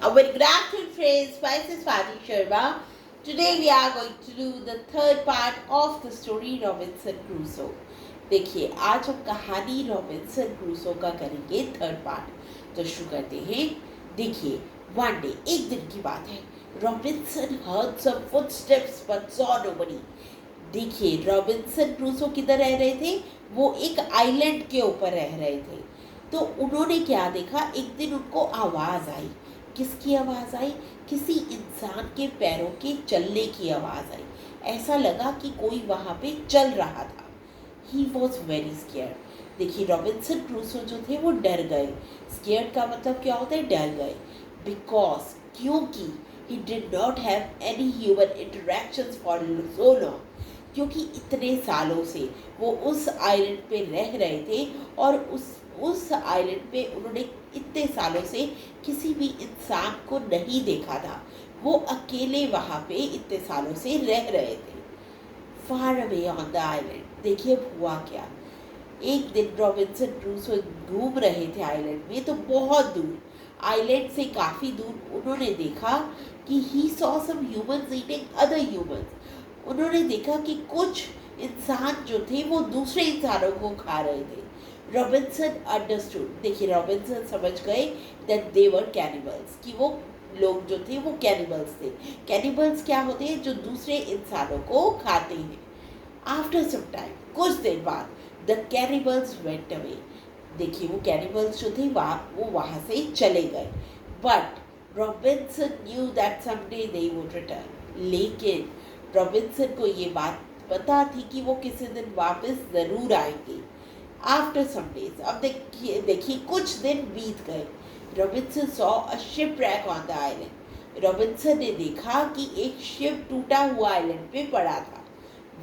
A very good afternoon, friends. This is Swati Sharma. Today we are going to do the third part of the story Robinson Crusoe. देखिए आज हम कहानी Robinson Crusoe का करेंगे third part. तो शुरू करते हैं। देखिए वन डे, एक दिन की बात है। Robinson heard some footsteps but saw nobody. देखिए रॉबिन्सन क्रूसो किधर रह रहे थे? वो एक आइलैंड के ऊपर रह रहे थे। तो उन्होंने क्या देखा, एक दिन उनको आवाज़ आई। किसकी आवाज़ आई? किसी इंसान के पैरों के चलने की आवाज़ आई। ऐसा लगा कि कोई वहाँ पे चल रहा था। He was very scared. देखिए रॉबिन्सन क्रूसो जो थे वो डर गए। स्केयर्ड का मतलब क्या होता है? डर गए। बिकॉज क्योंकि he did not have any human interactions for so long. क्योंकि इतने सालों से वो उस आइलैंड पे रह रहे थे और उस आइलैंड पे उन्होंने इतने सालों से किसी भी इंसान को नहीं देखा था। वो अकेले वहाँ पे इतने सालों से रह रहे थे। Far away on the island. देखिए हुआ क्या। एक दिन रॉबिन्सन क्रूसो घूम रहे थे आइलैंड में, तो बहुत दूर, आइलैंड से काफ़ी दूर उन्होंने देखा कि he saw some humans eating other humans. उन्होंने देखा कि कुछ इंसान जो थे वो दूसरे इंसानों को खा रहे थे। Robinson understood. देखिए रॉबिन्सन समझ गए दैट दे वर कैनिबल्स, कि वो लोग जो थे वो कैनिबल्स थे। कैनिबल्स क्या होते हैं? जो दूसरे इंसानों को खाते हैं। आफ्टर सम टाइम, कुछ देर बाद, द कैनिबल्स वेंट अवे। देखिए वो कैनिबल्स जो थे वो वहाँ से चले गए। But Robinson knew that someday they would return. लेकिन रॉबिन्सन को ये बात पता थी कि वो किसी दिन वापस ज़रूर आएंगे। आफ्टर सम डेज, अब देखिए कुछ दिन बीत गए। Robinson saw a shipwreck on the island. Robinson ने देखा कि एक शिप टूटा हुआ आइलैंड पे पड़ा था।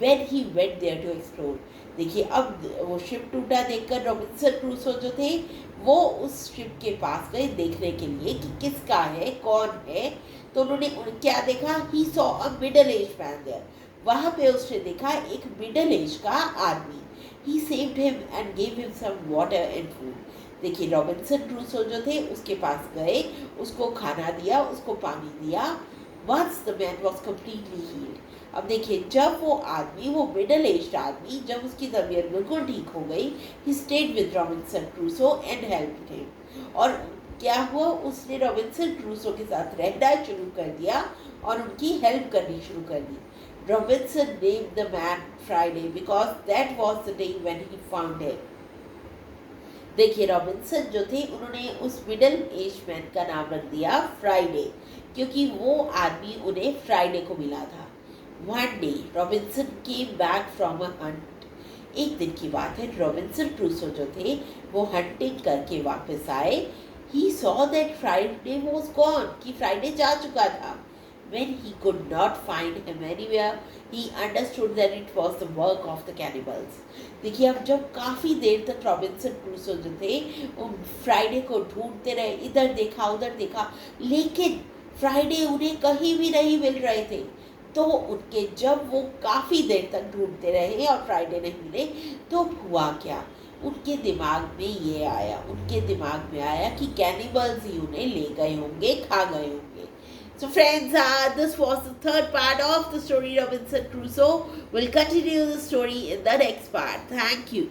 When he went there to explore, देखिए अब वो शिप टूटा देखकर रॉबिन्सन क्रूसो जो थे वो उस शिप के पास गए देखने के लिए कि किसका है, कौन है। तो उन्होंने क्या देखा? He saw a middle age man there. वहाँ पे उसने देखा एक मिडल एज का आदमी। He saved him and gave him some water and food. देखिए रॉबिन्सन क्रूसो जो थे उसके पास गए, उसको खाना दिया, उसको पानी दिया। Once the man was completely healed. अब देखिए जब वो आदमी, वो मिडल एज्ड आदमी, जब उसकी तबीयत बिल्कुल ठीक हो गई, he stayed with Robinson Crusoe and helped him. और क्या हुआ? उसने रॉबिन्सन क्रूसो के साथ रहना शुरू कर दिया और उनकी हेल्प करनी शुरू कर दी। Robinson named the man Friday because that was the day when he found him. देखिए रॉबिन्सन जो थे उन्होंने उस मिडल एज मैन का नाम रख दिया फ्राइडे, क्योंकि वो आदमी उन्हें फ्राइडे को मिला था। One day Robinson came back from a Hunt. एक दिन की बात है, रॉबिन्सन क्रूसो जो थे वो हंटिंग करके वापस आए। He saw that Friday was gone, कि फ्राइडे जा चुका था। When he could not find him anywhere, he understood that it was the work of the cannibals. देखिए अब जब काफ़ी देर तक रॉबिन्सन क्रूसो जो थे वो फ्राइडे को ढूंढते रहे, इधर देखा उधर देखा, लेकिन फ्राइडे उन्हें कहीं भी नहीं मिल रहे थे। तो उनके जब वो काफ़ी देर तक ढूंढते रहे और फ्राइडे नहीं मिले, तो हुआ क्या? उनके दिमाग में ये आया, उनके दिमाग में आया कि कैनिबल्स ही उन्हें ले गए होंगे, खा गए होंगे। So friends, this was the third part of the story Robinson Crusoe. We'll continue the story in the next part. Thank you.